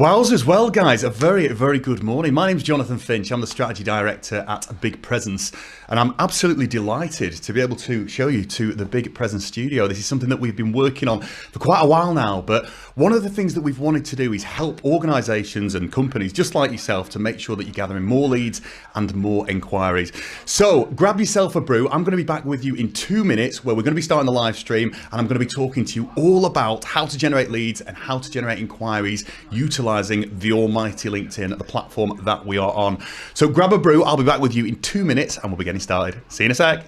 Wowzers, well guys, a very good morning. My name's Jonathan Finch, I'm the Strategy Director at Big Presence, and I'm absolutely delighted to be able to show you to the Big Presence studio. This is something that we've been working on for quite a while now, but one of the things that we've wanted to do is help organisations and companies just like yourself to make sure that you're gathering more leads and more enquiries. So grab yourself a brew. I'm going to be back with you in 2 minutes where we're going to be starting the live stream, and I'm going to be talking to you all about how to generate leads and how to generate inquiries utilising the almighty LinkedIn, the platform that we are on. So grab a brew, I'll be back with you in 2 minutes and we'll be getting started. See you in a sec.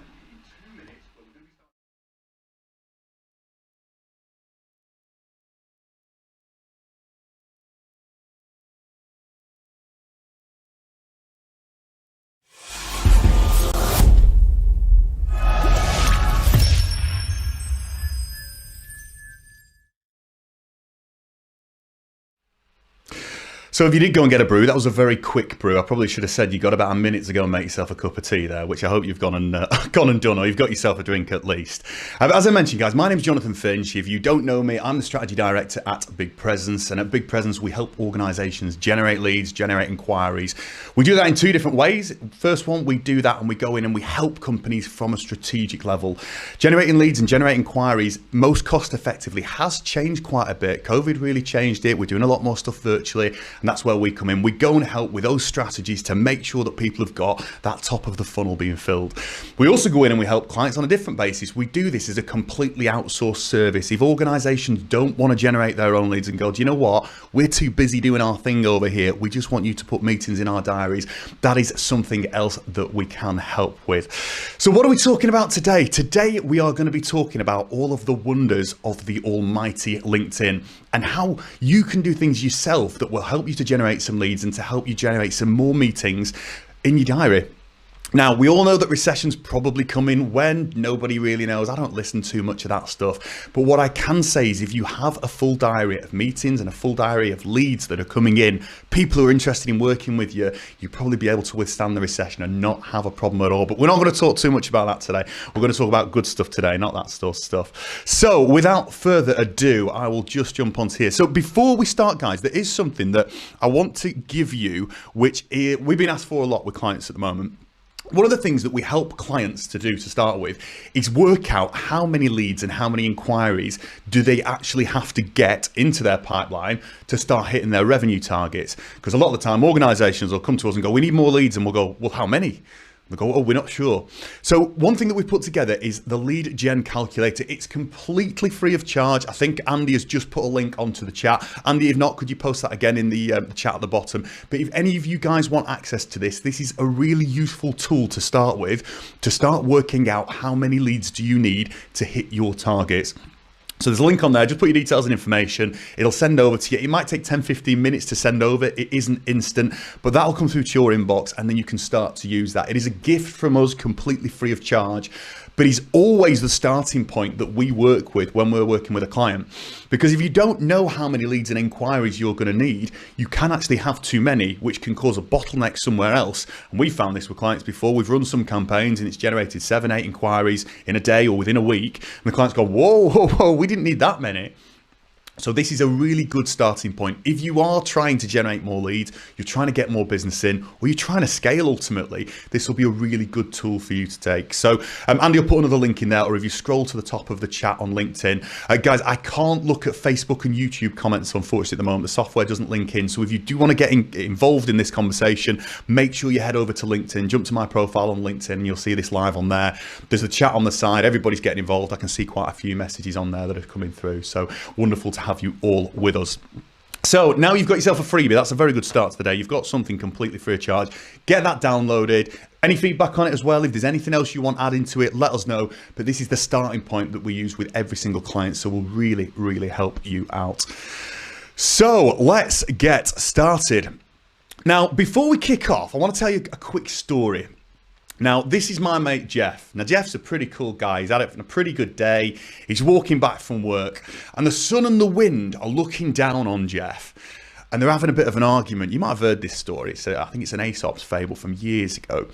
So if you did go and get a brew, that was a very quick brew. I probably should have said you got about a minute to go and make yourself a cup of tea there, which I hope you've gone and done, or you've got yourself a drink at least. As I mentioned, guys, my name's Jonathan Finch. If you don't know me, I'm the Strategy Director at Big Presence, and at Big Presence, we help organisations generate leads, generate inquiries. We do that in two different ways. First one, we do that and we go in and we help companies from a strategic level. Generating leads and generating inquiries most cost effectively has changed quite a bit. COVID really changed it. We're doing a lot more stuff virtually. And that's where we come in. We go and help with those strategies to make sure that people have got that top of the funnel being filled. We also go in and we help clients on a different basis. We do this as a completely outsourced service. If organizations don't want to generate their own leads and go, do you know what? We're too busy doing our thing over here. We just want you to put meetings in our diaries. That is something else that we can help with. So what are we talking about today? Today, we are going to be talking about all of the wonders of the almighty LinkedIn and how you can do things yourself that will help you to generate some leads and to help you generate some more meetings in your diary. Now, we all know that recession's probably coming. When? Nobody really knows. I don't listen too much of that stuff. But what I can say is if you have a full diary of meetings and a full diary of leads that are coming in, people who are interested in working with you, you'll probably be able to withstand the recession and not have a problem at all. But we're not going to talk too much about that today. We're going to talk about good stuff today, not that sort of stuff. So without further ado, I will just jump onto here. So before we start, guys, there is something that I want to give you, which we've been asked for a lot with clients at the moment. One of the things that we help clients to do to start with is work out how many leads and how many inquiries do they actually have to get into their pipeline to start hitting their revenue targets. Because a lot of the time organizations will come to us and go, we need more leads, and we'll go, well, how many? They go, oh, we're not sure. So one thing that we've put together is the lead gen calculator. It's completely free of charge. I think Andy has just put a link onto the chat. Andy, if not, could you post that again in the chat at the bottom? But if any of you guys want access to this, this is a really useful tool to start with, to start working out how many leads do you need to hit your targets. So there's a link on there, just put your details and information. It'll send over to you. It might take 10, 15 minutes to send over. It isn't instant, but that'll come through to your inbox and then you can start to use that. It is a gift from us, completely free of charge, but is always the starting point that we work with when we're working with a client. Because if you don't know how many leads and inquiries you're going to need, you can actually have too many, which can cause a bottleneck somewhere else. And we found this with clients before. We've run some campaigns and it's generated 7, 8 inquiries in a day or within a week. And the clients go, whoa, we didn't need that many. So this is a really good starting point. If you are trying to generate more leads, you're trying to get more business in, or you're trying to scale ultimately, this will be a really good tool for you to take. So Andy will put another link in there, or if you scroll to the top of the chat on LinkedIn. Guys, I can't look at Facebook and YouTube comments, unfortunately, at the moment. The software doesn't link in. So if you do want to get involved in this conversation, make sure you head over to LinkedIn, jump to my profile on LinkedIn, and you'll see this live on there. There's a chat on the side. Everybody's getting involved. I can see quite a few messages on there that are coming through. So wonderful to have you all with us. So now you've got yourself a freebie. That's a very good start to the day. You've got something completely free of charge. Get that downloaded. Any feedback on it as well? If there's anything else you want added to it, let us know. But this is the starting point that we use with every single client. So we'll really help you out. So let's get started. Now, before we kick off, I want to tell you a quick story. Now, this is my mate, Jeff. Now, Jeff's a pretty cool guy. He's had a pretty good day. He's walking back from work and the sun and the wind are looking down on Jeff and they're having a bit of an argument. You might have heard this story. So I think it's an Aesop's fable from years ago.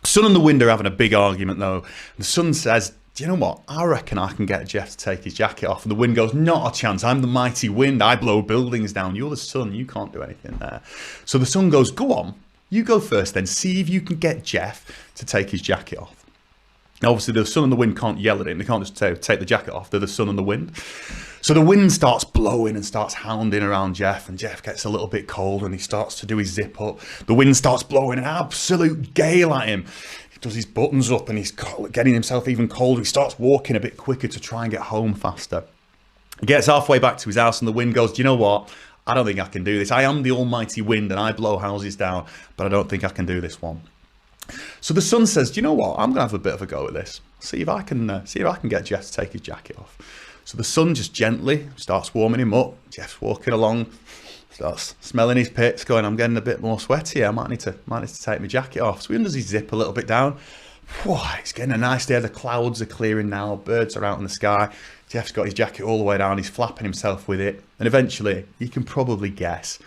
Sun and the wind are having a big argument though. The sun says, do you know what? I reckon I can get Jeff to take his jacket off. And the wind goes, not a chance. I'm the mighty wind. I blow buildings down. You're the sun. You can't do anything there. So the sun goes, go on. You go first then. See if you can get Jeff to take his jacket off. Now, obviously, the sun and the wind can't yell at him. They can't just take the jacket off. They're the sun and the wind. So the wind starts blowing and starts hounding around Jeff, and Jeff gets a little bit cold and he starts to do his zip up. The wind starts blowing an absolute gale at him. He does his buttons up and he's getting himself even colder. He starts walking a bit quicker to try and get home faster. He gets halfway back to his house and the wind goes, do you know what? I don't think I can do this. I am the almighty wind and I blow houses down, but I don't think I can do this one. So the sun says, do you know what? I'm going to have a bit of a go at this. See if I can get Jeff to take his jacket off. So the sun just gently starts warming him up. Jeff's walking along, starts smelling his pits, going, I'm getting a bit more sweaty. I might need to take my jacket off. So he undoes his zip a little bit down. Whew, it's getting a nice day. The clouds are clearing now. Birds are out in the sky. Jeff's got his jacket all the way down. He's flapping himself with it. And eventually, you can probably guess,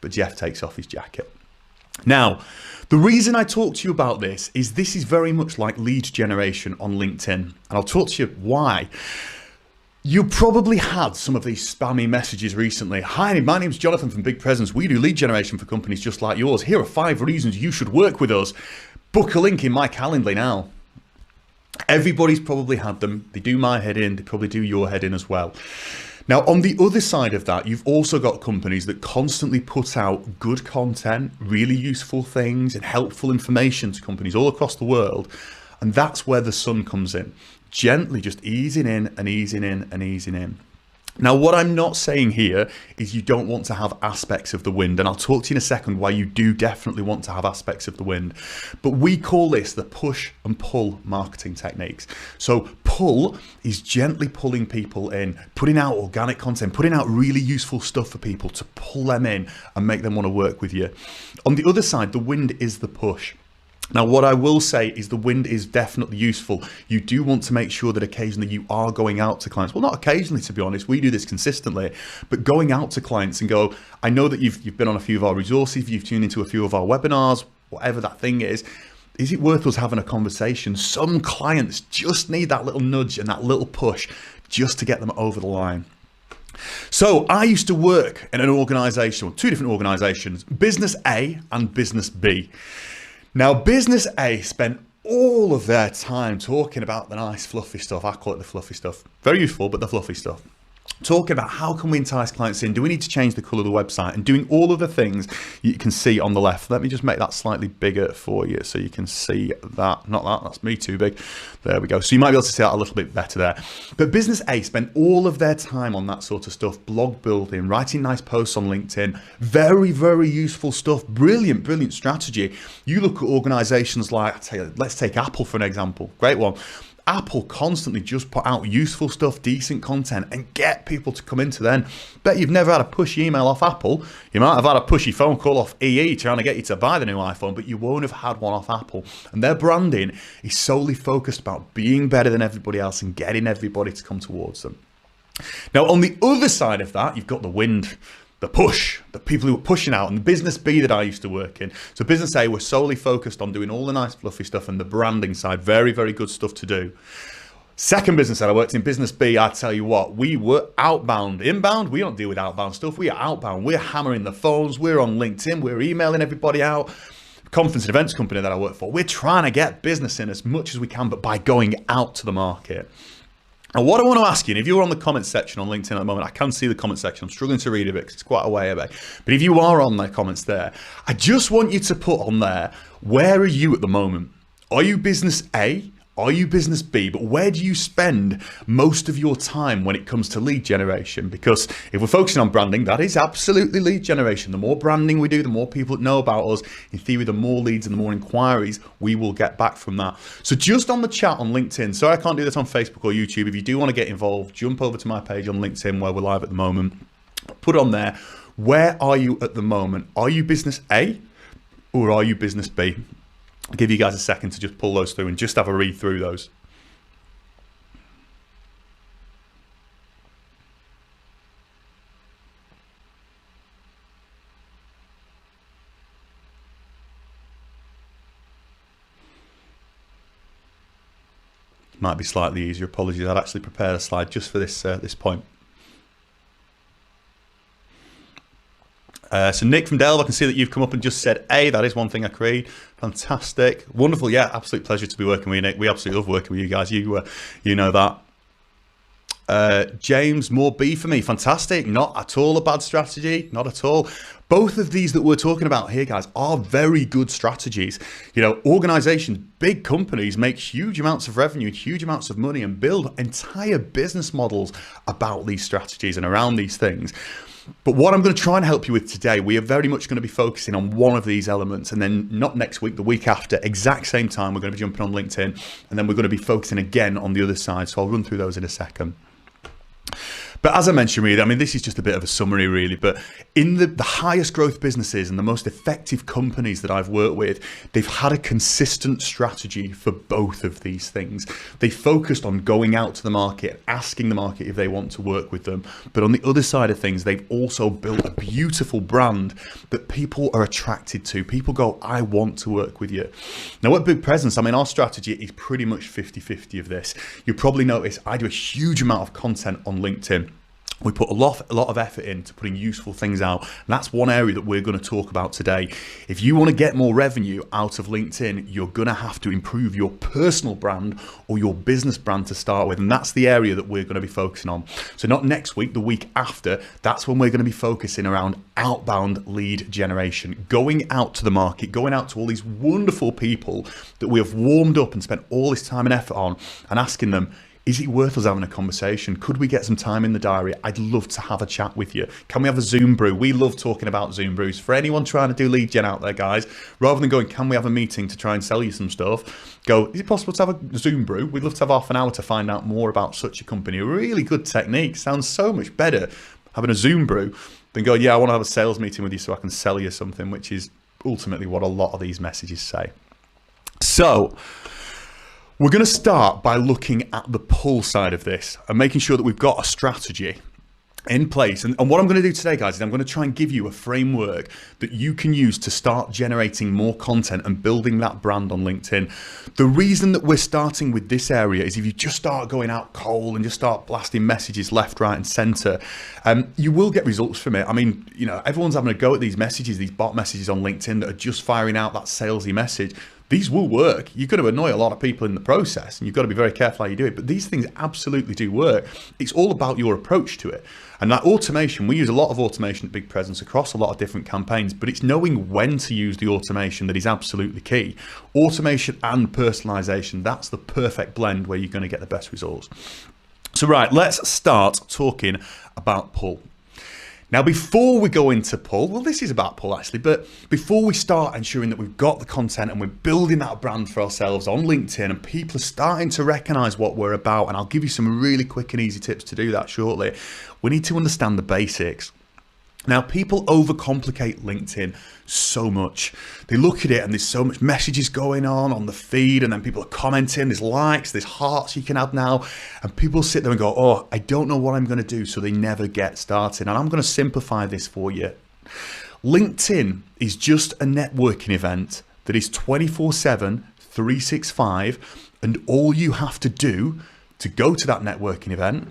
but Jeff takes off his jacket. Now, the reason I talk to you about this is very much like lead generation on LinkedIn. And I'll talk to you why. You probably had some of these spammy messages recently. Hi, my name's Jonathan from Big Presence. We do lead generation for companies just like yours. Here are 5 reasons you should work with us. Book a link in my Calendly now. Everybody's probably had them. They do my head in. They probably do your head in as well. Now, on the other side of that, you've also got companies that constantly put out good content, really useful things and helpful information to companies all across the world. And that's where the sun comes in. Gently just easing in and easing in and easing in. Now, what I'm not saying here is you don't want to have aspects of the wind, and I'll talk to you in a second why you do definitely want to have aspects of the wind. But we call this the push and pull marketing techniques. So pull is gently pulling people in, putting out organic content, putting out really useful stuff for people to pull them in and make them want to work with you. On the other side, the wind is the push. Now, what I will say is the wind is definitely useful. You do want to make sure that occasionally you are going out to clients. Well, not occasionally, to be honest. We do this consistently. But going out to clients and go, I know that you've been on a few of our resources, you've tuned into a few of our webinars, whatever that thing is it worth us having a conversation? Some clients just need that little nudge and that little push just to get them over the line. So I used to work in an organization, 2 different organizations, Business A and Business B. Now, Business A spent all of their time talking about the nice fluffy stuff. I call it the fluffy stuff. Very useful, but the fluffy stuff. Talking about how can we entice clients in? Do we need to change the color of the website? And doing all of the things you can see on the left. Let me just make that slightly bigger for you so you can see that. Not that, that's me too big. There we go. So you might be able to see that a little bit better there. But Business A spent all of their time on that sort of stuff. Blog building, writing nice posts on LinkedIn. Very, very useful stuff. Brilliant, brilliant strategy. You look at organizations like, let's take Apple for an example. Great one. Apple constantly just put out useful stuff, decent content, and get people to come into then. Bet you've never had a pushy email off Apple. You might have had a pushy phone call off EE trying to get you to buy the new iPhone, but you won't have had one off Apple. And their branding is solely focused about being better than everybody else and getting everybody to come towards them. Now, on the other side of that, you've got the wind. The push, the people who were pushing out, and the Business B that I used to work in. So Business A was solely focused on doing all the nice fluffy stuff and the branding side. Very, very good stuff to do. Second business that I worked in, Business B, I tell you what, we were outbound. Inbound, we don't deal with outbound stuff. We are outbound. We're hammering the phones. We're on LinkedIn. We're emailing everybody out. Conference and events company that I work for, we're trying to get business in as much as we can, but by going out to the market. And what I want to ask you, and if you're on the comment section on LinkedIn at the moment, I can see the comment section. I'm struggling to read it because it's quite a way away. But if you are on the comments there, I just want you to put on there, where are you at the moment? Are you Business A? Are you Business B? But where do you spend most of your time when it comes to lead generation? Because if we're focusing on branding, that is absolutely lead generation. The more branding we do, the more people that know about us, in theory, the more leads and the more inquiries we will get back from that. So just on the chat on LinkedIn, sorry I can't do this on Facebook or YouTube. If you do want to get involved, jump over to my page on LinkedIn where we're live at the moment. Put on there, where are you at the moment? Are you Business A or are you Business B? I'll give you guys a second to just pull those through and just have a read through those. Might be slightly easier. Apologies, I'd actually prepared a slide just for this point. So Nick from Delve, I can see that you've come up and just said, hey, that is one thing I create. Fantastic. Wonderful. Yeah, absolute pleasure to be working with you, Nick. We absolutely love working with you guys. You know that. James, more B for me. Fantastic. Not at all a bad strategy. Not at all. Both of these that we're talking about here, guys, are very good strategies. You know, organizations, big companies make huge amounts of revenue, huge amounts of money, and build entire business models about these strategies and around these things. But what I'm going to try and help you with today, we are very much going to be focusing on one of these elements, and then not next week, the week after, exact same time, we're going to be jumping on LinkedIn, and then we're going to be focusing again on the other side. So I'll run through those in a second. But as I mentioned, really, I mean, this is just a bit of a summary, really. But in the highest growth businesses and the most effective companies that I've worked with, they've had a consistent strategy for both of these things. They focused on going out to the market, asking the market if they want to work with them. But on the other side of things, they've also built a beautiful brand that people are attracted to. People go, I want to work with you. Now, at Big Presence, I mean, our strategy is pretty much 50-50 of this. You'll probably notice I do a huge amount of content on LinkedIn. We put a lot of effort into putting useful things out. And that's one area that we're going to talk about today. If you want to get more revenue out of LinkedIn, you're going to have to improve your personal brand or your business brand to start with. And that's the area that we're going to be focusing on. So not next week, the week after, that's when we're going to be focusing around outbound lead generation, going out to the market, going out to all these wonderful people that we have warmed up and spent all this time and effort on, and asking them, is it worth us having a conversation? Could we get some time in the diary? I'd love to have a chat with you. Can we have a Zoom brew? We love talking about Zoom brews. For anyone trying to do lead gen out there, guys, rather than going, can we have a meeting to try and sell you some stuff? Go, is it possible to have a Zoom brew? We'd love to have half an hour to find out more about such a company. A really good technique. Sounds so much better having a Zoom brew than going, yeah, I want to have a sales meeting with you so I can sell you something, which is ultimately what a lot of these messages say. So, we're going to start by looking at the pull side of this and making sure that we've got a strategy in place. And what I'm going to do today, guys, is I'm going to try and give you a framework that you can use to start generating more content and building that brand on LinkedIn. The reason that we're starting with this area is if you just start going out cold and just start blasting messages left, right, and center, you will get results from it. I mean, you know, everyone's having a go at these messages, these bot messages on LinkedIn that are just firing out that salesy message. These will work. You're going to annoy a lot of people in the process, and you've got to be very careful how you do it. But these things absolutely do work. It's all about your approach to it. And that automation, we use a lot of automation at Big Presence across a lot of different campaigns, but it's knowing when to use the automation that is absolutely key. Automation and personalization, that's the perfect blend where you're going to get the best results. So right, let's start talking about pull. Now, before we go into pull, well, this is about pull actually, but before we start ensuring that we've got the content and we're building that brand for ourselves on LinkedIn and people are starting to recognize what we're about, and I'll give you some really quick and easy tips to do that shortly, we need to understand the basics. Now, people overcomplicate LinkedIn so much. They look at it and there's so much messages going on the feed, and then people are commenting, there's likes, there's hearts you can add now, and people sit there and go, oh, I don't know what I'm going to do, so they never get started. And I'm going to simplify this for you. LinkedIn is just a networking event that is 24/7, 365, and all you have to do to go to that networking event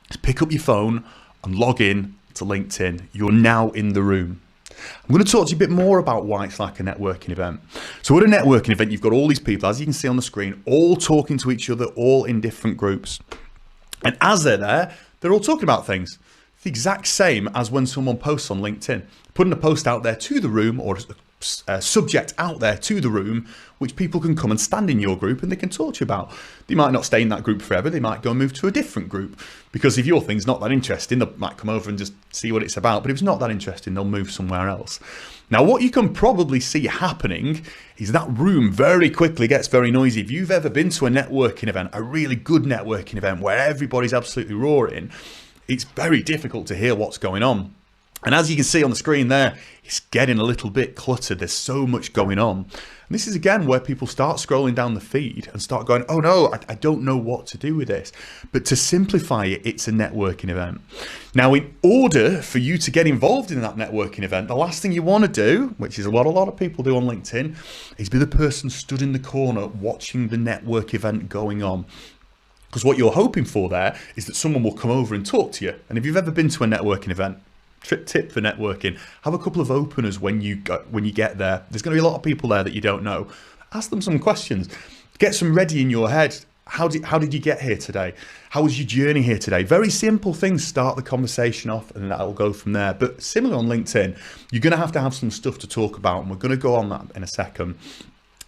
is pick up your phone and log in to LinkedIn. You're now in the room. I'm going to talk to you a bit more about why it's like a networking event. So at a networking event, you've got all these people, as you can see on the screen, all talking to each other, all in different groups. And as they're there, they're all talking about things. It's the exact same as when someone posts on LinkedIn. Putting a post out there to the room, or a subject out there to the room, which people can come and stand in your group and they can talk to you about. They might not stay in that group forever. They might go and move to a different group, because if your thing's not that interesting, they might come over and just see what it's about. But if it's not that interesting, they'll move somewhere else. Now, what you can probably see happening is that room very quickly gets very noisy. If you've ever been to a networking event, a really good networking event where everybody's absolutely roaring, it's very difficult to hear what's going on. And as you can see on the screen there, it's getting a little bit cluttered. There's so much going on. And this is again where people start scrolling down the feed and start going, oh no, I don't know what to do with this. But to simplify it, it's a networking event. Now, in order for you to get involved in that networking event, the last thing you want to do, which is what a lot of people do on LinkedIn, is be the person stood in the corner watching the network event going on. Because what you're hoping for there is that someone will come over and talk to you. And if you've ever been to a networking event, tip for networking, have a couple of openers when you get there. There's going to be a lot of people there that you don't know. Ask them some questions. Get some ready in your head. How did you get here today? How was your journey here today? Very simple things. Start the conversation off and that'll go from there. But similar on LinkedIn, you're going to have some stuff to talk about, and we're going to go on that in a second.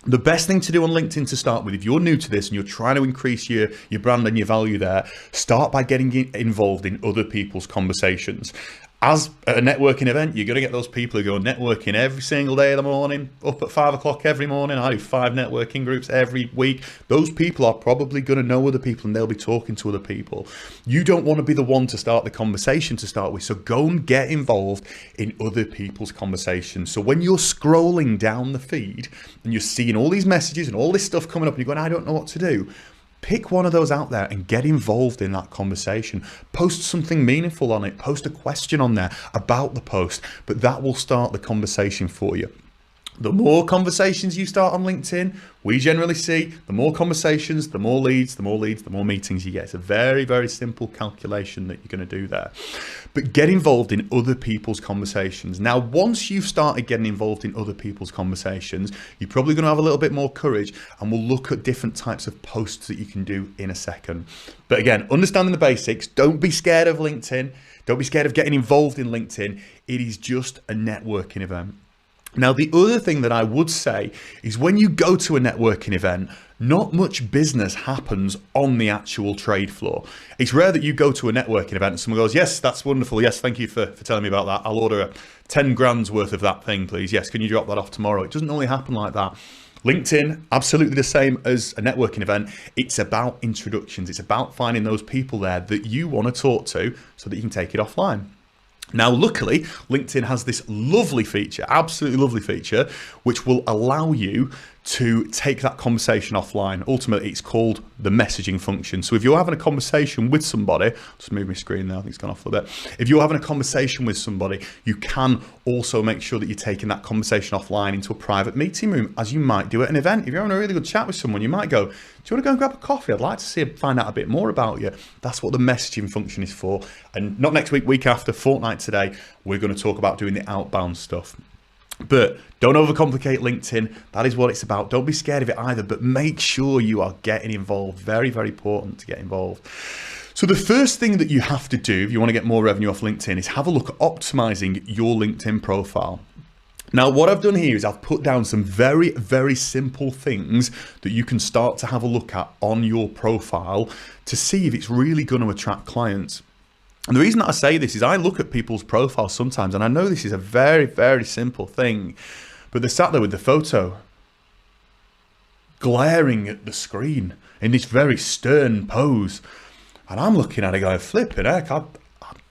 The best thing to do on LinkedIn to start with, if you're new to this and you're trying to increase your brand and your value there, start by getting involved in other people's conversations. As at a networking event, you're going to get those people who go networking every single day of the morning, up at 5 o'clock every morning. I do 5 networking groups every week. Those people are probably going to know other people and they'll be talking to other people. You don't want to be the one to start the conversation to start with. So go and get involved in other people's conversations. So when you're scrolling down the feed and you're seeing all these messages and all this stuff coming up and you're going, I don't know what to do. Pick one of those out there and get involved in that conversation. Post something meaningful on it. Post a question on there about the post, but that will start the conversation for you. The more conversations you start on LinkedIn, we generally see the more conversations, the more leads, the more meetings you get. It's a very, very simple calculation that you're going to do there. But get involved in other people's conversations. Now, once you've started getting involved in other people's conversations, you're probably going to have a little bit more courage, and we'll look at different types of posts that you can do in a second. But again, understanding the basics, don't be scared of LinkedIn. Don't be scared of getting involved in LinkedIn. It is just a networking event. Now, the other thing that I would say is when you go to a networking event, not much business happens on the actual trade floor. It's rare that you go to a networking event and someone goes, yes, that's wonderful. Yes, thank you for telling me about that. I'll order 10 grand's worth of that thing, please. Yes, can you drop that off tomorrow? It doesn't normally happen like that. LinkedIn, absolutely the same as a networking event. It's about introductions. It's about finding those people there that you want to talk to so that you can take it offline. Now, luckily, LinkedIn has this lovely feature, absolutely lovely feature, which will allow you to take that conversation offline. Ultimately, it's called the messaging function. So if you're having a conversation with somebody, just move my screen now, I think it's gone off a bit. If you're having a conversation with somebody, you can also make sure that you're taking that conversation offline into a private meeting room, as you might do at an event. If you're having a really good chat with someone, you might go, do you want to go and grab a coffee? I'd like to find out a bit more about you. That's what the messaging function is for. And not next week, week after, fortnight today, we're going to talk about doing the outbound stuff. But don't overcomplicate LinkedIn. That is what it's about. Don't be scared of it either, but make sure you are getting involved. Very, very important to get involved. So the first thing that you have to do if you want to get more revenue off LinkedIn is have a look at optimizing your LinkedIn profile. Now, what I've done here is I've put down some very, very simple things that you can start to have a look at on your profile to see if it's really going to attract clients. And the reason that I say this is I look at people's profiles sometimes, and I know this is a very, very simple thing, but they're sat there with the photo, glaring at the screen in this very stern pose. And I'm looking at it going, flipping heck, I'd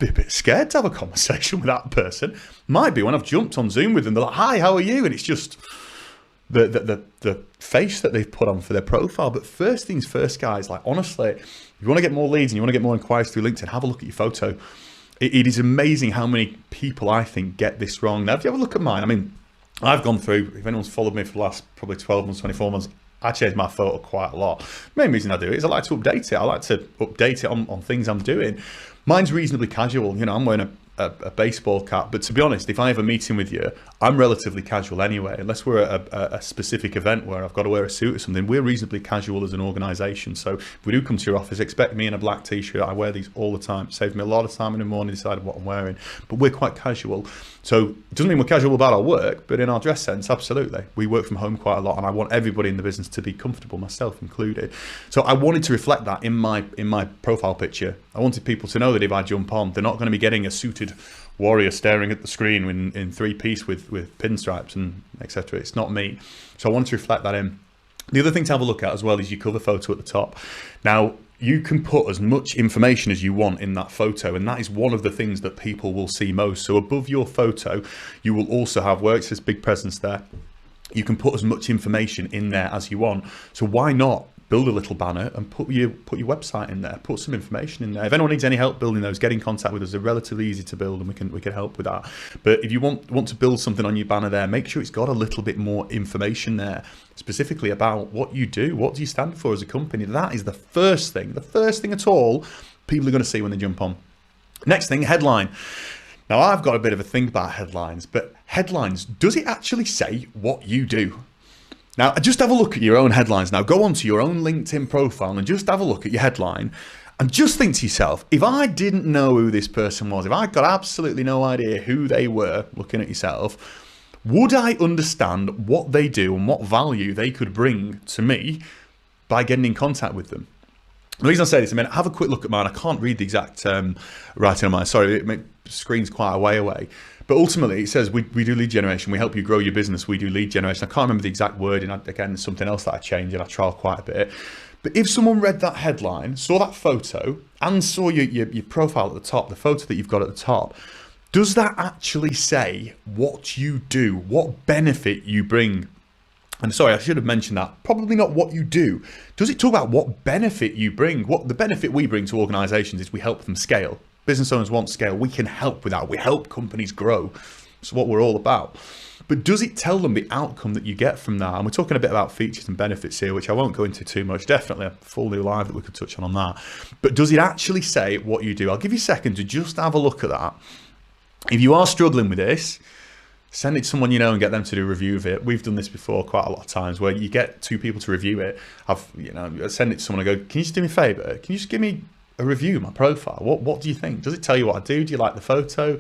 be a bit scared to have a conversation with that person. Might be when I've jumped on Zoom with them, they're like, hi, how are you? And it's just the face that they've put on for their profile. But first things first, guys, like honestly, if you want to get more leads and you want to get more inquiries through LinkedIn, have a look at your photo. It is amazing how many people I think get this wrong. Now, if you have a look at mine, I mean, I've gone through, if anyone's followed me for the last probably 12 months, 24 months, I change my photo quite a lot. The main reason I do it is I like to update it. I like to update it on things I'm doing. Mine's reasonably casual. You know, I'm wearing a baseball cap, but to be honest, if I have a meeting with you, I'm relatively casual anyway, unless we're at a specific event where I've got to wear a suit or something. We're reasonably casual as an organization. So if we do come to your office, expect me in a black t-shirt. I wear these all the time. It saves me a lot of time in the morning deciding what I'm wearing, but we're quite casual. So it doesn't mean we're casual about our work, but in our dress sense, absolutely. We work from home quite a lot, and I want everybody in the business to be comfortable, myself included. So I wanted to reflect that in my profile picture. I wanted people to know that if I jump on, they're not going to be getting a suited warrior staring at the screen in three-piece with pinstripes and etc. It's not me. So I wanted to reflect that in. The other thing to have a look at as well is your cover photo at the top. Now, you can put as much information as you want in that photo, and that is one of the things that people will see most. So above your photo, you will also have, where it says big presence there, you can put as much information in there as you want. So why not build a little banner and put your website in there, put some information in there. If anyone needs any help building those, get in contact with us. They're relatively easy to build, and we can help with that. But if you want to build something on your banner there, make sure it's got a little bit more information there, specifically about what you do, what do you stand for as a company. That is the first thing at all people are going to see when they jump on. Next thing, headline. Now, I've got a bit of a thing about headlines, but headlines, does it actually say what you do? Now, just have a look at your own headlines. Now, go onto your own LinkedIn profile and just have a look at your headline and just think to yourself, if I didn't know who this person was, if I got absolutely no idea who they were, looking at yourself, would I understand what they do and what value they could bring to me by getting in contact with them? The reason I say this, have a quick look at mine. I can't read the exact writing on mine. Sorry, the screen's quite a way away. But ultimately, it says we do lead generation. We help you grow your business. We do lead generation. I can't remember the exact wording. Again, there's something else that I changed and I trial quite a bit. But if someone read that headline, saw that photo, and saw your profile at the top, the photo that you've got at the top, does that actually say what you do, what benefit you bring? And sorry, I should have mentioned that. Probably not what you do. Does it talk about what benefit you bring? What the benefit we bring to organizations is we help them scale. Business owners want scale. We can help with that. We help companies grow. That's what we're all about. But does it tell them the outcome that you get from that? And we're talking a bit about features and benefits here, which I won't go into too much. Definitely a full new live that we could touch on that. But does it actually say what you do? I'll give you a second to just have a look at that. If you are struggling with this, send it to someone you know and get them to do a review of it. We've done this before quite a lot of times where you get two people to review it. Send it to someone and go, can you just do me a favor? Can you just give me a review of my profile? What do you think? Does it tell you what I do? Do you like the photo?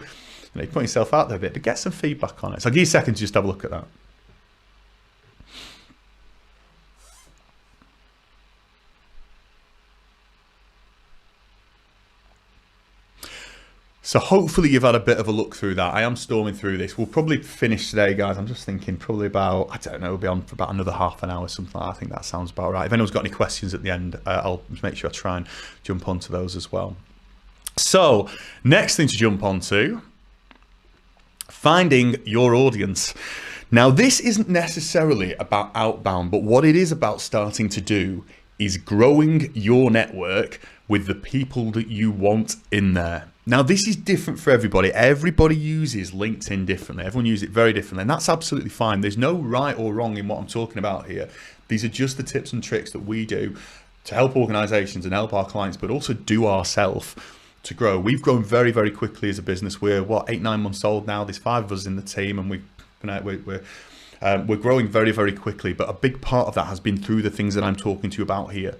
You put yourself out there a bit, but get some feedback on it. So I'll give you a second to just have a look at that. So hopefully you've had a bit of a look through that. I am storming through this. We'll probably finish today, guys. I'm just thinking probably about, I don't know, we'll be on for about another half an hour, something like that. I think that sounds about right. If anyone's got any questions at the end, I'll make sure I try and jump onto those as well. So next thing to jump onto, finding your audience. Now, this isn't necessarily about outbound, but what it is about starting to do is growing your network with the people that you want in there. Now, this is different for everybody. Everybody uses LinkedIn differently. Everyone uses it very differently, and that's absolutely fine. There's no right or wrong in what I'm talking about here. These are just the tips and tricks that we do to help organizations and help our clients, but also do ourselves to grow. We've grown very, very quickly as a business. We're 8-9 months old now. There's 5 of us in the team, and we're growing very, very quickly. But a big part of that has been through the things that I'm talking to you about here.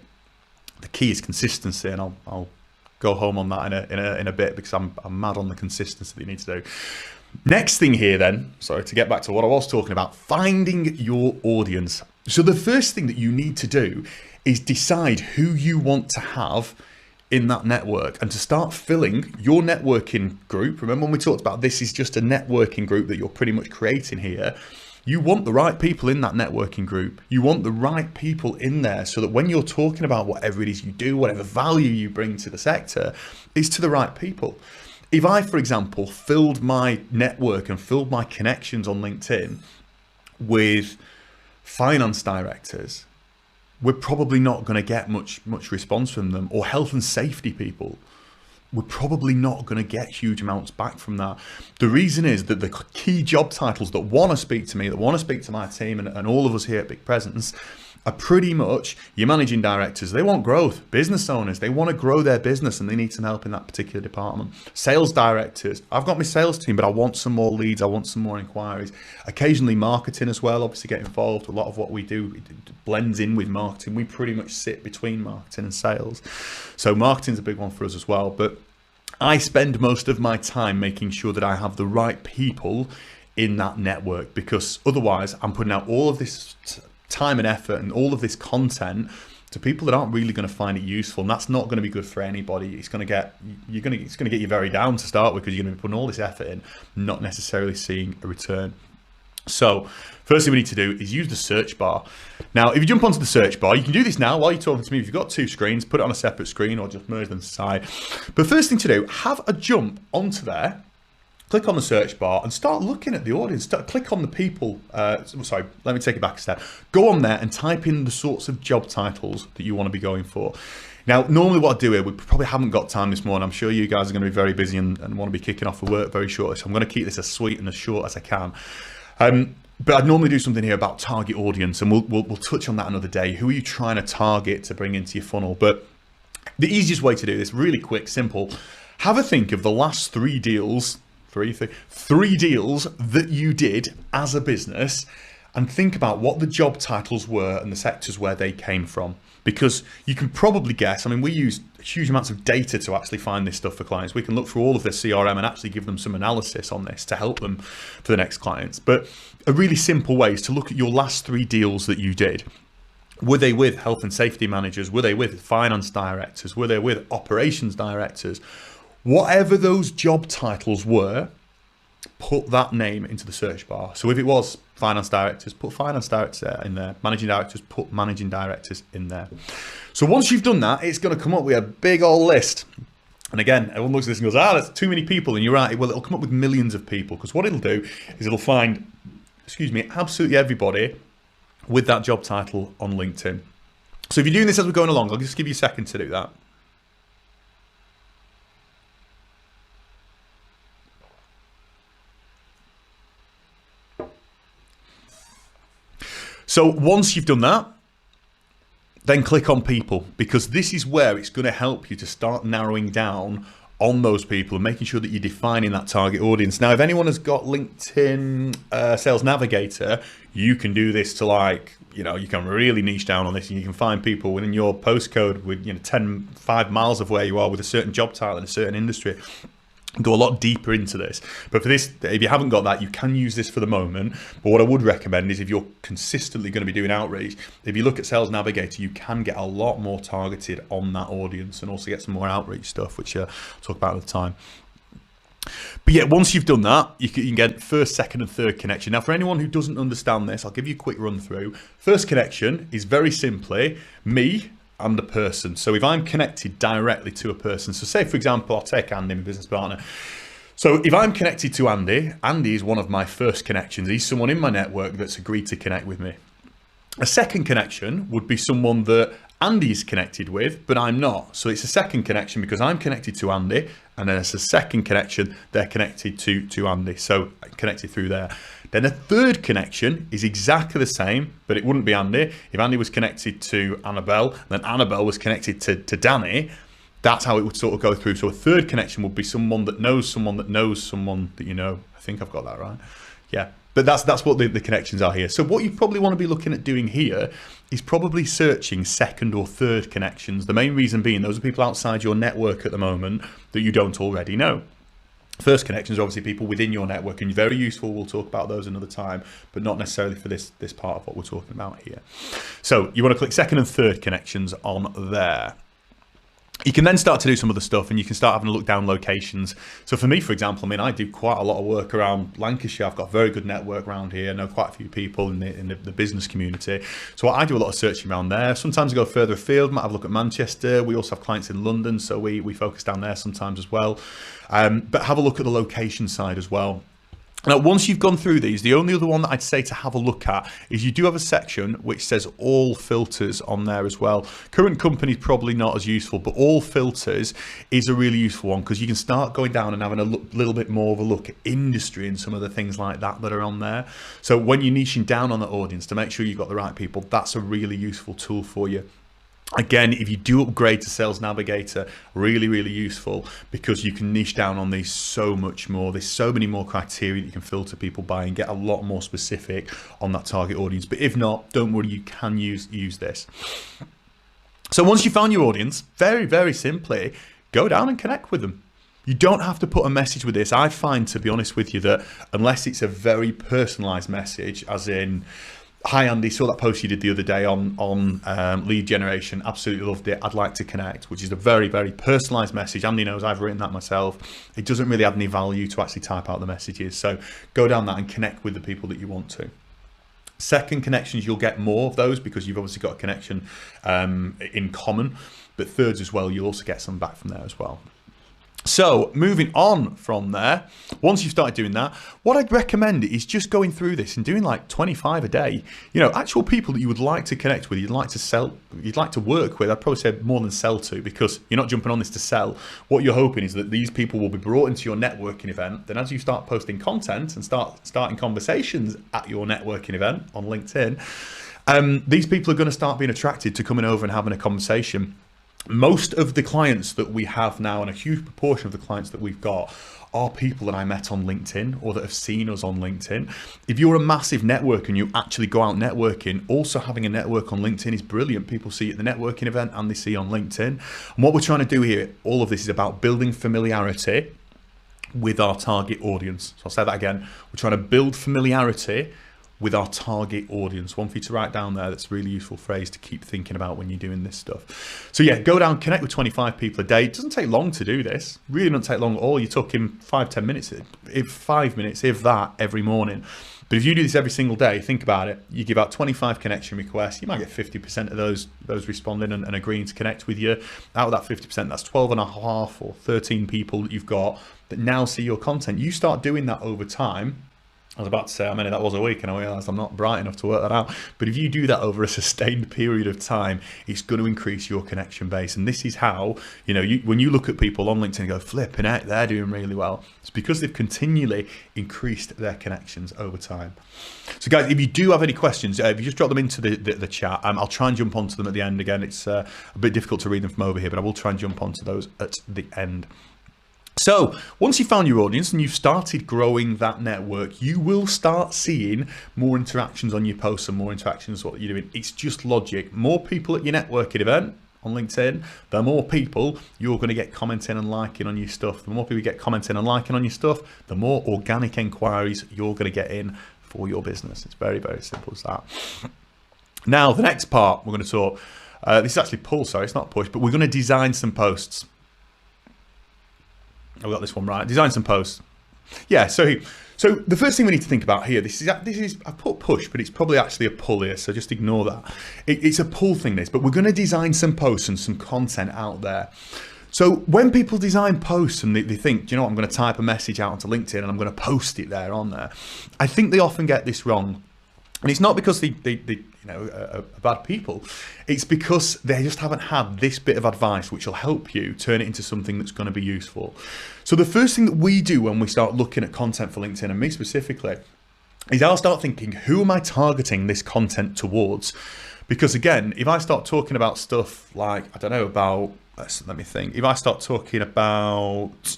The key is consistency, and I'll go home on that in a bit because I'm mad on the consistency that you need to do. Next thing here then, sorry, to get back to what I was talking about, finding your audience. So the first thing that you need to do is decide who you want to have in that network and to start filling your networking group. Remember when we talked about this is just a networking group that you're pretty much creating here. You want the right people in that networking group. You want the right people in there so that when you're talking about whatever it is you do, whatever value you bring to the sector, is to the right people. If I, for example, filled my network and filled my connections on LinkedIn with finance directors, we're probably not going to get much response from them, or health and safety people. We're probably not going to get huge amounts back from that. The reason is that the key job titles that want to speak to me, that want to speak to my team and all of us here at Big Presence are pretty much your managing directors. They want growth. Business owners, they want to grow their business and they need some help in that particular department. Sales directors, I've got my sales team, but I want some more leads. I want some more inquiries. Occasionally marketing as well, obviously get involved. A lot of what we do blends in with marketing. We pretty much sit between marketing and sales. So marketing's a big one for us as well. But I spend most of my time making sure that I have the right people in that network, because otherwise I'm putting out all of this time and effort and all of this content to people that aren't really going to find it useful, and that's not going to be good for anybody. It's going to get you very down to start with, because you're going to be putting all this effort in, not necessarily seeing a return. So first thing we need to do is use the search bar. Now, if you jump onto the search bar, you can do this now while you're talking to me. If you've got 2 screens, put it on a separate screen or just merge them aside. But first thing to do, have a jump onto there click on the search bar and start looking at the audience. Click on the people. Sorry, let me take it back a step. Go on there and type in the sorts of job titles that you want to be going for. Now, normally what I do here, we probably haven't got time this morning. I'm sure you guys are going to be very busy and want to be kicking off for work very shortly. So I'm going to keep this as sweet and as short as I can. But I'd normally do something here about target audience, and we'll touch on that another day. Who are you trying to target to bring into your funnel? But the easiest way to do this, really quick, simple, have a think of the last three deals that you did as a business, and think about what the job titles were and the sectors where they came from. Because you can probably guess, I mean, we use huge amounts of data to actually find this stuff for clients. We can look through all of their CRM and actually give them some analysis on this to help them for the next clients. But a really simple way is to look at your last three deals that you did. Were they with health and safety managers? Were they with finance directors? Were they with operations directors? Whatever those job titles were, put that name into the search bar. So if it was finance directors, put finance directors in there. Managing directors, put managing directors in there. So once you've done that, it's going to come up with a big old list. And again, everyone looks at this and goes, that's too many people. And you're right, well, it'll come up with millions of people, because what it'll do is it'll find, absolutely everybody with that job title on LinkedIn. So if you're doing this as we're going along, I'll just give you a second to do that. So once you've done that, then click on people, because this is where it's going to help you to start narrowing down on those people and making sure that you're defining that target audience. Now, if anyone has got LinkedIn Sales Navigator, you can do this to you can really niche down on this, and you can find people within your postcode with 5 miles of where you are with a certain job title in a certain industry. Go a lot deeper into this. But for this, if you haven't got that, you can use this for the moment. But what I would recommend is, if you're consistently going to be doing outreach, if you look at Sales Navigator, you can get a lot more targeted on that audience and also get some more outreach stuff, which I'll talk about at the time. But yeah, once you've done that, you can get first, second and third connection. Now, for anyone who doesn't understand this, I'll give you a quick run through. First connection is very simply me and the person. So if I'm connected directly to a person, so say for example, I'll take Andy, my business partner. So if I'm connected to Andy, Andy is one of my first connections. He's someone in my network that's agreed to connect with me. A second connection would be someone that Andy's connected with, but I'm not. So it's a second connection because I'm connected to Andy, and then it's a second connection, they're connected to Andy. So connected through there. Then a third connection is exactly the same, but it wouldn't be Andy. If Andy was connected to Annabelle, then Annabelle was connected to Danny. That's how it would sort of go through. So a third connection would be someone that knows someone that knows someone that you know. I think I've got that right. Yeah, but that's what the connections are here. So what you probably want to be looking at doing here is probably searching second or third connections. The main reason being, those are people outside your network at the moment that you don't already know. First connections are obviously people within your network, and very useful. We'll talk about those another time, but not necessarily for this part of what we're talking about here. So you want to click second and third connections on there. You can then start to do some other stuff, and you can start having a look down locations. So for me, for example, I mean, I do quite a lot of work around Lancashire. I've got a very good network around here. I know quite a few people in the business community. So I do a lot of searching around there. Sometimes I go further afield, might have a look at Manchester. We also have clients in London, so we focus down there sometimes as well. But have a look at the location side as well. Now, once you've gone through these, the only other one that I'd say to have a look at is you do have a section which says all filters on there as well. Current company is probably not as useful, but all filters is a really useful one, because you can start going down and having a little bit more of a look at industry and some of the things like that are on there. So when you're niching down on the audience to make sure you've got the right people, that's a really useful tool for you. Again, if you do upgrade to Sales Navigator, really, really useful, because you can niche down on these so much more. There's so many more criteria that you can filter people by and get a lot more specific on that target audience. But if not, don't worry, you can use this. So once you found your audience, very, very simply, go down and connect with them. You don't have to put a message with this. I find, to be honest with you, that unless it's a very personalized message, as in, hi Andy, saw that post you did the other day on lead generation, absolutely loved it, I'd like to connect, which is a very, very personalized message. Andy knows I've written that myself. It doesn't really add any value to actually type out the messages. So go down that and connect with the people that you want to. Second connections, you'll get more of those because you've obviously got a connection in common, but thirds as well, you'll also get some back from there as well. So moving on from there, once you've started doing that, what I'd recommend is just going through this and doing like 25 a day. You know, actual people that you would like to connect with, you'd like to sell, you'd like to work with. I'd probably say more than sell to, because you're not jumping on this to sell. What you're hoping is that these people will be brought into your networking event. Then as you start posting content and starting conversations at your networking event on LinkedIn, these people are going to start being attracted to coming over and having a conversation. Most of the clients that we have now, and a huge proportion of the clients that we've got, are people that I met on LinkedIn or that have seen us on LinkedIn. If you're a massive networker and you actually go out networking, also having a network on LinkedIn is brilliant. People see it at the networking event and they see on LinkedIn. And what we're trying to do here, all of this is about building familiarity with our target audience. So I'll say that again. We're trying to build familiarity with our target audience. One for you to write down there, that's a really useful phrase to keep thinking about when you're doing this stuff. So yeah, go down, connect with 25 people a day. It doesn't take long to do this. Really doesn't take long at all. You're talking 5-10 minutes, if 5 minutes, if that, every morning. But if you do this every single day, think about it. You give out 25 connection requests, you might get 50% of those responding and agreeing to connect with you. Out of that 50%, that's 12 and a half or 13 people that you've got that now see your content. You start doing that over time. I was about to say how many that was a week, and I realised I'm not bright enough to work that out. But if you do that over a sustained period of time, it's going to increase your connection base. And this is how, you know, when you look at people on LinkedIn and go, flipping out, they're doing really well. It's because they've continually increased their connections over time. So guys, if you do have any questions, if you just drop them into the chat, I'll try and jump onto them at the end. Again, it's a bit difficult to read them from over here, but I will try and jump onto those at the end. So once you've found your audience and you've started growing that network, you will start seeing more interactions on your posts and more interactions what you're doing. It's just logic. More people at your networking event on LinkedIn, the more people you're going to get commenting and liking on your stuff. The more people you get commenting and liking on your stuff, the more organic enquiries you're going to get in for your business. It's very, very simple as that. Now, the next part we're going to talk, this is actually pull, sorry, it's not push, but we're going to design some posts. I got this one right. Design some posts. Yeah, so the first thing we need to think about here, this is I put push, but it's probably actually a pull here, so just ignore that. It's a pull thing, this, but we're going to design some posts and some content out there. So when people design posts and they think, do you know what, I'm going to type a message out onto LinkedIn and I'm going to post it there on there, I think they often get this wrong. And it's not because they are bad people. It's because they just haven't had this bit of advice which will help you turn it into something that's going to be useful. So the first thing that we do when we start looking at content for LinkedIn, and me specifically, is I'll start thinking, who am I targeting this content towards? Because again, if I start talking about stuff like, I don't know, about, let me think, if I start talking about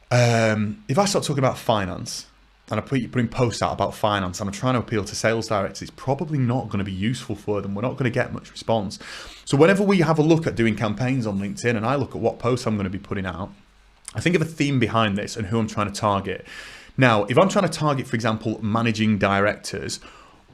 finance, and I putting posts out about finance and I'm trying to appeal to sales directors, it's probably not going to be useful for them. We're not going to get much response. So whenever we have a look at doing campaigns on LinkedIn and I look at what posts I'm going to be putting out, I think of a theme behind this and who I'm trying to target. Now, if I'm trying to target, for example, managing directors,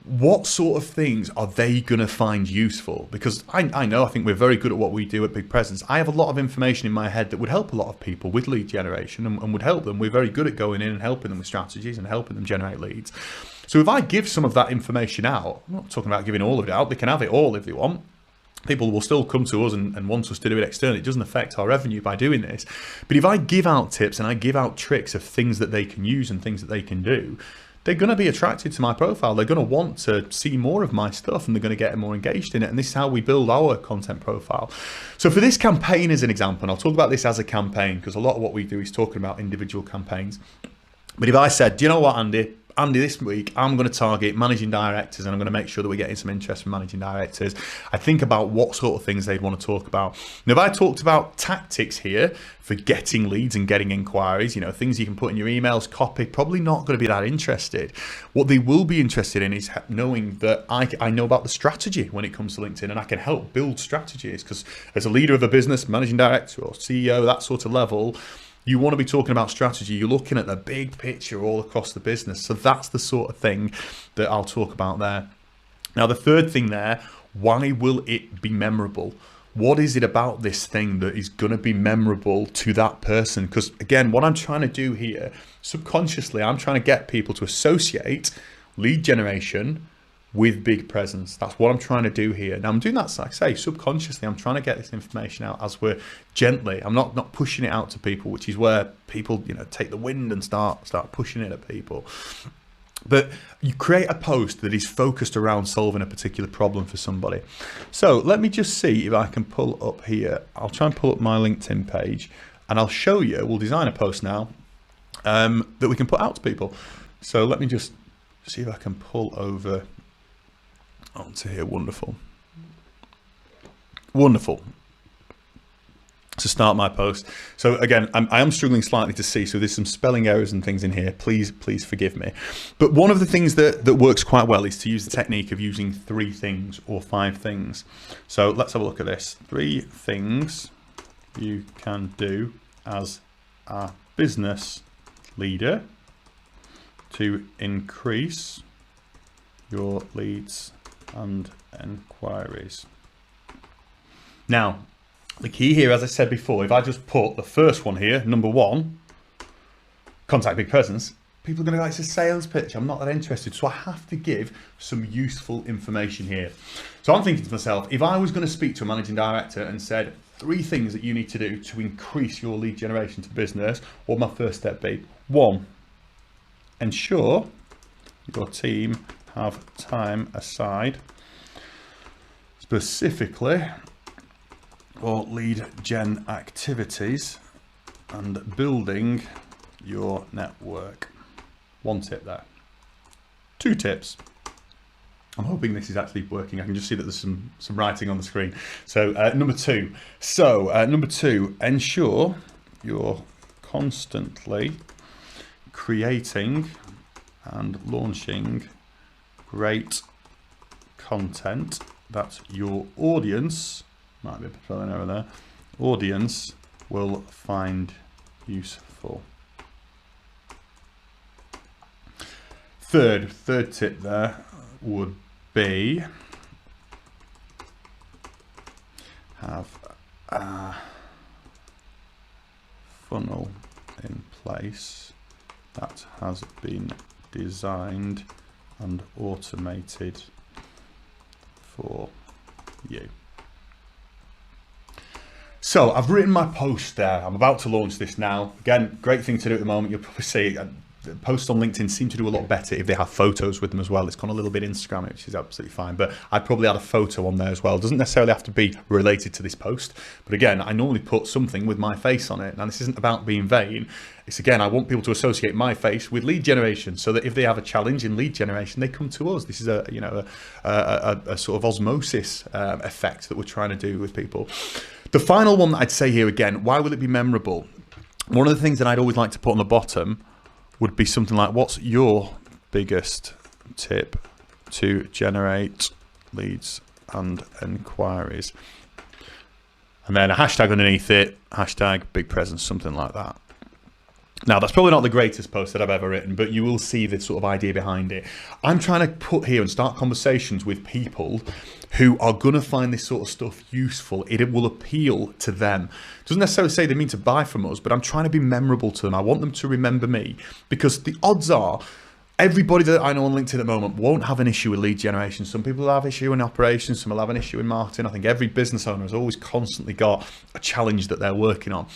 what sort of things are they going to find useful? Because I know, I think we're very good at what we do at Big Presence. I have a lot of information in my head that would help a lot of people with lead generation and would help them. We're very good at going in and helping them with strategies and helping them generate leads. So if I give some of that information out, I'm not talking about giving all of it out, they can have it all if they want. People will still come to us and want us to do it externally. It doesn't affect our revenue by doing this. But if I give out tips and I give out tricks of things that they can use and things that they can do, they're going to be attracted to my profile. They're going to want to see more of my stuff and they're going to get more engaged in it. And this is how we build our content profile. So for this campaign as an example, and I'll talk about this as a campaign because a lot of what we do is talking about individual campaigns. But if I said, do you know what, Andy, this week, I'm going to target managing directors and I'm going to make sure that we're getting some interest from managing directors. I think about what sort of things they'd want to talk about. Now, if I talked about tactics here for getting leads and getting inquiries, you know, things you can put in your emails, copy, probably not going to be that interested. What they will be interested in is knowing that I know about the strategy when it comes to LinkedIn and I can help build strategies because as a leader of a business, managing director or CEO, that sort of level, you want to be talking about strategy. You're looking at the big picture all across the business. So that's the sort of thing that I'll talk about there. Now, the third thing there, why will it be memorable? What is it about this thing that is going to be memorable to that person? Because again, what I'm trying to do here, subconsciously, I'm trying to get people to associate lead generation with big presence. That's what I'm trying to do here. Now I'm doing that, like I say, subconsciously. I'm trying to get this information out as we're gently. I'm not pushing it out to people, which is where people, you know, take the wind and start pushing it at people. But you create a post that is focused around solving a particular problem for somebody. So let me just see if I can pull up here. I'll try and pull up my LinkedIn page and I'll show you. We'll design a post now that we can put out to people. So let me just see if I can pull over onto here. Wonderful. Wonderful. To start my post. So again, I am struggling slightly to see, so there's some spelling errors and things in here. Please forgive me. But one of the things that works quite well is to use the technique of using 3 things or 5 things. So let's have a look at this. 3 things you can do as a business leader to increase your leads and enquiries. Now, the key here, as I said before, if I just put the first one here, number 1, contact big presence, people are going to go, it's a sales pitch. I'm not that interested. So I have to give some useful information here. So I'm thinking to myself, if I was going to speak to a managing director and said 3 things that you need to do to increase your lead generation to business, what would my first step be? 1, ensure your team have time aside specifically or lead gen activities and building your network. 1 tip there. 2 tips. I'm hoping this is actually working. I can just see that there's some writing on the screen. So number 2. Number 2, ensure you're constantly creating and launching great content that your audience, might be a spelling error there, audience will find useful. Third tip there would be have a funnel in place that has been designed and automated for you. So I've written my post there. I'm about to launch this now. Again, great thing to do at the moment. You'll probably see posts on LinkedIn seem to do a lot better if they have photos with them as well. It's gone a little bit Instagram, which is absolutely fine, but I'd probably add a photo on there as well. It doesn't necessarily have to be related to this post, but again, I normally put something with my face on it. Now this isn't about being vain. It's again, I want people to associate my face with lead generation so that if they have a challenge in lead generation, they come to us. This is a sort of osmosis effect that we're trying to do with people. The final one that I'd say here again, why will it be memorable? One of the things that I'd always like to put on the bottom would be something like, what's your biggest tip to generate leads and enquiries? And then a hashtag underneath it, hashtag big presence, something like that. Now, that's probably not the greatest post that I've ever written, but you will see the sort of idea behind it. I'm trying to put here and start conversations with people who are going to find this sort of stuff useful. It will appeal to them. It doesn't necessarily say they mean to buy from us, but I'm trying to be memorable to them. I want them to remember me, because the odds are everybody that I know on LinkedIn at the moment won't have an issue with lead generation. Some people will have an issue in operations, some will have an issue in marketing. I think every business owner has always constantly got a challenge that they're working on.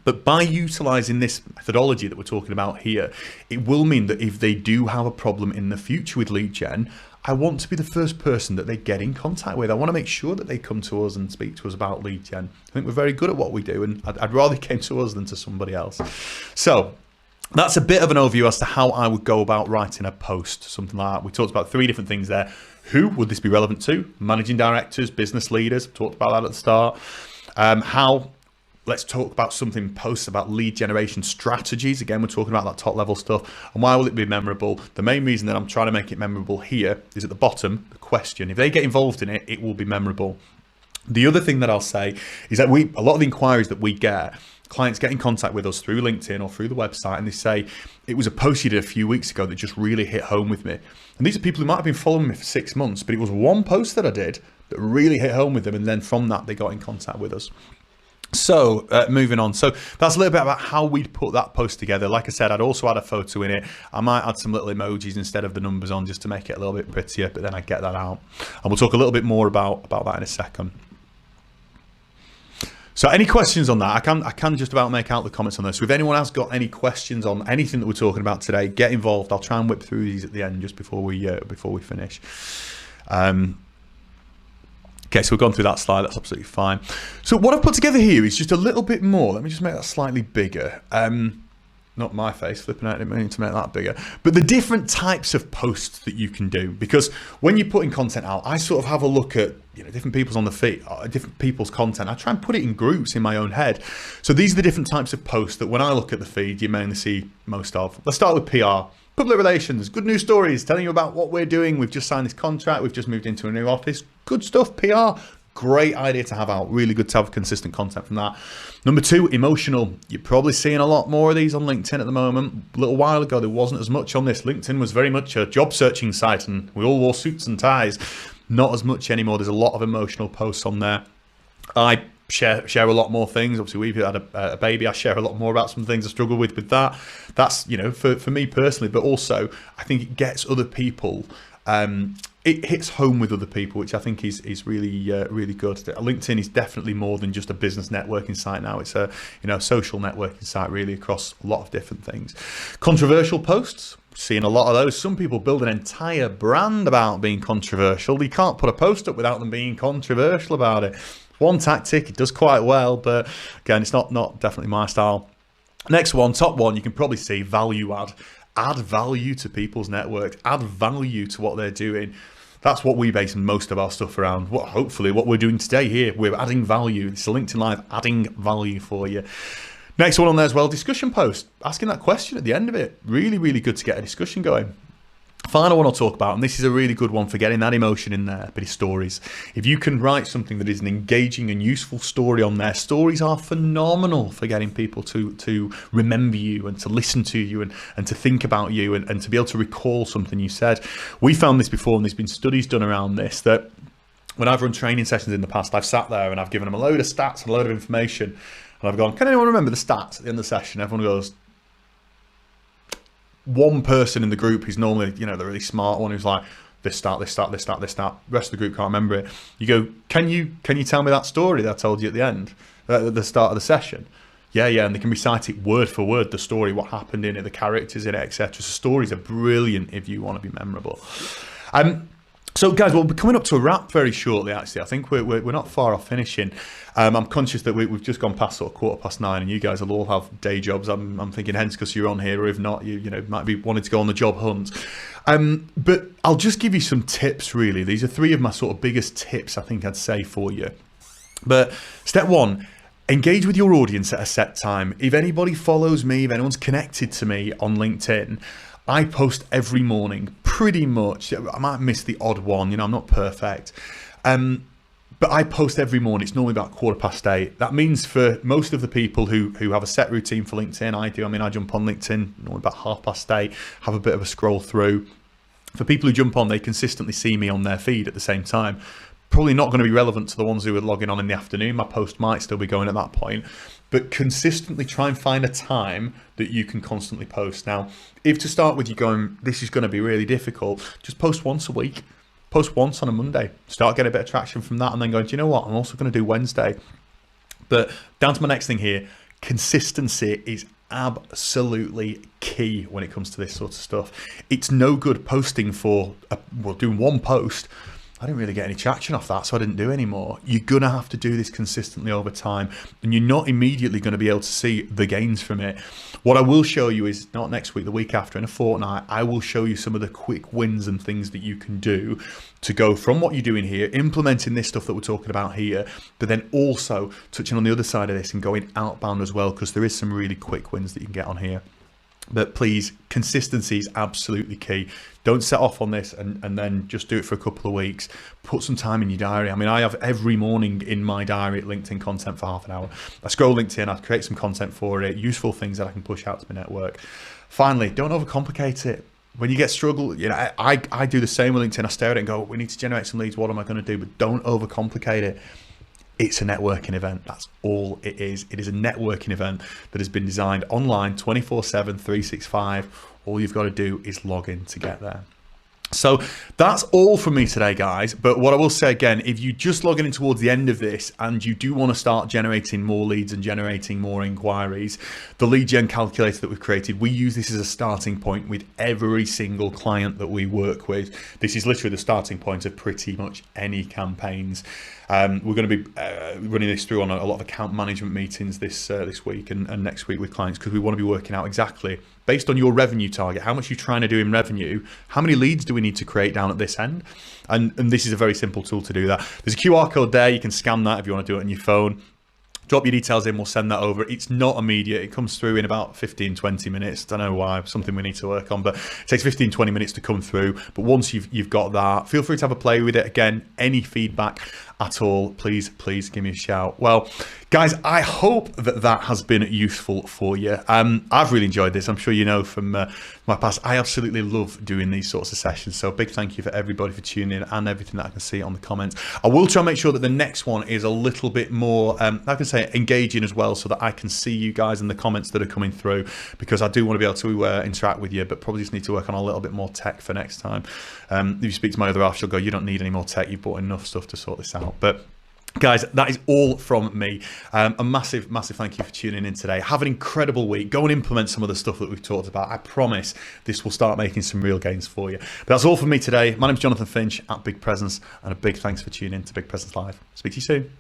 But by utilizing this methodology that we're talking about here, it will mean that if they do have a problem in the future with lead gen, I want to be the first person that they get in contact with. I want to make sure that they come to us and speak to us about lead gen. I think we're very good at what we do, and I'd rather they came to us than to somebody else. So that's a bit of an overview as to how I would go about writing a post, something like that. We talked about 3 different things there. Who would this be relevant to? Managing directors, business leaders. Talked about that at the start. How? Let's talk about something posts about lead generation strategies. Again, we're talking about that top level stuff. And why will it be memorable? The main reason that I'm trying to make it memorable here is at the bottom, the question. If they get involved in it, it will be memorable. The other thing that I'll say is that a lot of the inquiries that we get, clients get in contact with us through LinkedIn or through the website, and they say, it was a post you did a few weeks ago that just really hit home with me. And these are people who might have been following me for 6 months, but it was one post that I did that really hit home with them. And then from that, they got in contact with us. So moving on. So that's a little bit about how we'd put that post together. Like I said, I'd also add a photo in it. I might add some little emojis instead of the numbers on just to make it a little bit prettier, but then I get that out. And we'll talk a little bit more about that in a second. So any questions on that? I can just about make out the comments on this. So if anyone has got any questions on anything that we're talking about today, get involved. I'll try and whip through these at the end just before we finish. Okay, so we've gone through that slide. That's absolutely fine. So what I've put together here is just a little bit more. Let me just make that slightly bigger. Not my face, flipping out, I didn't mean to make that bigger. But the different types of posts that you can do. Because when you're putting content out, I sort of have a look at different people's on the feed, different people's content. I try and put it in groups in my own head. So these are the different types of posts that when I look at the feed, you mainly see most of. Let's start with PR. Public relations, good news stories, telling you about what we're doing. We've just signed this contract. We've just moved into a new office. Good stuff, PR. Great idea to have out. Really good to have consistent content from that. Number 2, emotional. You're probably seeing a lot more of these on LinkedIn at the moment. A little while ago, there wasn't as much on this. LinkedIn was very much a job searching site and we all wore suits and ties. Not as much anymore. There's a lot of emotional posts on there. I share a lot more things. Obviously, we've had a baby. I share a lot more about some things I struggle with that. That's, for me personally, but also I think it gets other people, it hits home with other people, which I think is really really good. LinkedIn is definitely more than just a business networking site now. It's a social networking site really across a lot of different things. Controversial posts, seeing a lot of those. Some people build an entire brand about being controversial. You can't put a post up without them being controversial about it. One tactic, it does quite well, but again, it's not definitely my style. Next one, top one, you can probably see value add. Add value to people's networks, add value to what they're doing. That's what we base most of our stuff around. Hopefully what we're doing today here, we're adding value. It's LinkedIn Live adding value for you. Next one on there as well, discussion post. Asking that question at the end of it. Really, really good to get a discussion going. Final one I'll talk about, and this is a really good one for getting that emotion in there, but it's stories. If you can write something that is an engaging and useful story on there, stories are phenomenal for getting people to remember you and to listen to you and to think about you and to be able to recall something you said. We found this before, and there's been studies done around this, that when I've run training sessions in the past, I've sat there and I've given them a load of stats and a load of information, and I've gone, can anyone remember the stats at the end of the session? Everyone goes, one person in the group who's normally, the really smart one who's like, this stat, this stat, this stat, this stat. The rest of the group can't remember it. You go, can you tell me that story that I told you at the end, at the start of the session? Yeah, and they can recite it word for word, the story, what happened in it, the characters in it, etc. So stories are brilliant if you want to be memorable. So guys, we'll be coming up to a wrap very shortly, actually. I think we're not far off finishing. I'm conscious that we've just gone past sort of 9:15 and you guys will all have day jobs. I'm thinking hence because you're on here, or if not, you might be wanting to go on the job hunt. But I'll just give you some tips, really. These are 3 of my sort of biggest tips I think I'd say for you. But step 1, engage with your audience at a set time. If anybody follows me, if anyone's connected to me on LinkedIn, I post every morning, pretty much. I might miss the odd one, I'm not perfect. But I post every morning. It's normally about 8:15. That means for most of the people who have a set routine for LinkedIn, I do. I jump on LinkedIn normally about 8:30, have a bit of a scroll through. For people who jump on, they consistently see me on their feed at the same time. Probably not going to be relevant to the ones who are logging on in the afternoon. My post might still be going at that point. But consistently try and find a time that you can constantly post. Now, if to start with you're going, this is going to be really difficult, just post once a week. Post once on a Monday. Start getting a bit of traction from that and then going, do you know what? I'm also going to do Wednesday. But down to my next thing here, consistency is absolutely key when it comes to this sort of stuff. It's no good posting doing one post. I didn't really get any traction off that, so I didn't do any more. You're going to have to do this consistently over time, and you're not immediately going to be able to see the gains from it. What I will show you is, not next week, the week after, in a fortnight, I will show you some of the quick wins and things that you can do to go from what you're doing here, implementing this stuff that we're talking about here, but then also touching on the other side of this and going outbound as well, because there is some really quick wins that you can get on here. But please, consistency is absolutely key. Don't set off on this and then just do it for a couple of weeks. Put some time in your diary. I have every morning in my diary LinkedIn content for half an hour. I scroll LinkedIn, I create some content for it, useful things that I can push out to my network. Finally, don't overcomplicate it. When you get struggle, I do the same with LinkedIn. I stare at it and go, we need to generate some leads. What am I going to do? But don't overcomplicate it. It's a networking event. That's all it is. It is a networking event that has been designed online 24/7, 365. All you've got to do is log in to get there. So that's all from me today, guys. But what I will say again, if you just log in towards the end of this and you do want to start generating more leads and generating more inquiries, the lead gen calculator that we've created, we use this as a starting point with every single client that we work with. This is literally the starting point of pretty much any campaigns. We're going to be running this through on a lot of account management meetings this week and next week with clients, because we want to be working out exactly, based on your revenue target, how much you're trying to do in revenue, how many leads do we need to create down at this end? And this is a very simple tool to do that. There's a QR code there. You can scan that if you want to do it on your phone. Drop your details in, we'll send that over. It's not immediate. It comes through in about 15, 20 minutes. Don't know why, something we need to work on, but it takes 15, 20 minutes to come through. But once you've got that, feel free to have a play with it. Again, any feedback at all, please give me a shout. Well, guys, I hope that has been useful for you. I've really enjoyed this. I'm sure you know from my past, I absolutely love doing these sorts of sessions. So a big thank you for everybody for tuning in and everything that I can see on the comments. I will try and make sure that the next one is a little bit more, I can say, engaging as well, so that I can see you guys in the comments that are coming through, because I do want to be able to interact with you, but probably just need to work on a little bit more tech for next time. If you speak to my other half, she'll go, you don't need any more tech, you've bought enough stuff to sort this out. But guys, that is all from me. A massive thank you for tuning in today. Have an incredible week. Go and implement some of the stuff that we've talked about. I promise this will start making some real gains for you. But that's all from me today. My name's Jonathan Finch at Big Presence, and a big thanks for tuning in to Big Presence Live. Speak to you soon.